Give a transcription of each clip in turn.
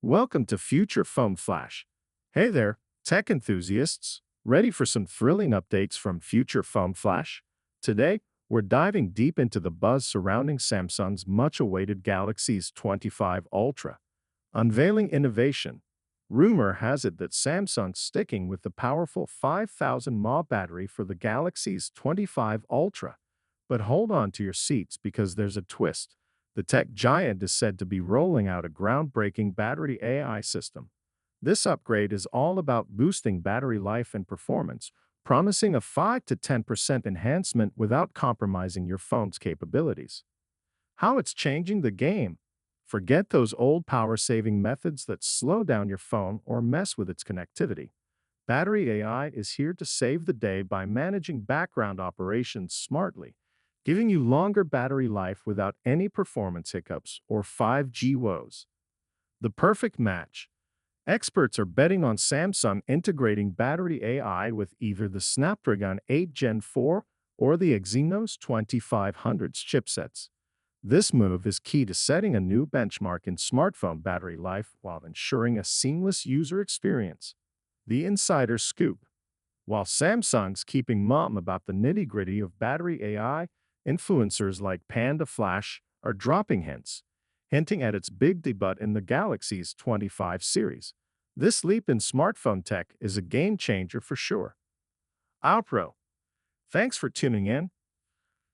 Welcome to Future Phone Flash. Hey there, tech enthusiasts. Ready for some thrilling updates from Future Phone Flash? Today, we're diving deep into the buzz surrounding Samsung's much-awaited Galaxy S25 Ultra. Unveiling innovation. Rumor has it that Samsung's sticking with the powerful 5000 mAh battery for the Galaxy S25 Ultra. But hold on to your seats because there's a twist. The tech giant is said to be rolling out a groundbreaking battery AI system. This upgrade is all about boosting battery life and performance, promising a 5 to 10% enhancement without compromising your phone's capabilities. How it's changing the game. Forget those old power-saving methods that slow down your phone or mess with its connectivity. Battery AI is here to save the day by managing background operations smartly, giving you longer battery life without any performance hiccups or 5G woes. The perfect match. Experts are betting on Samsung integrating battery AI with either the Snapdragon 8 Gen 4 or the Exynos 2500's chipsets. This move is key to setting a new benchmark in smartphone battery life while ensuring a seamless user experience. The insider scoop. While Samsung's keeping mum about the nitty-gritty of battery AI, influencers like Panda Flash are dropping hints, hinting at its big debut in the Galaxy's 25 series. This leap in smartphone tech is a game changer for sure. Outro. Thanks for tuning in.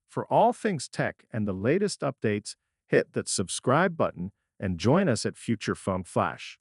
For all things tech and the latest updates, hit that subscribe button and join us at Future Phone Flash.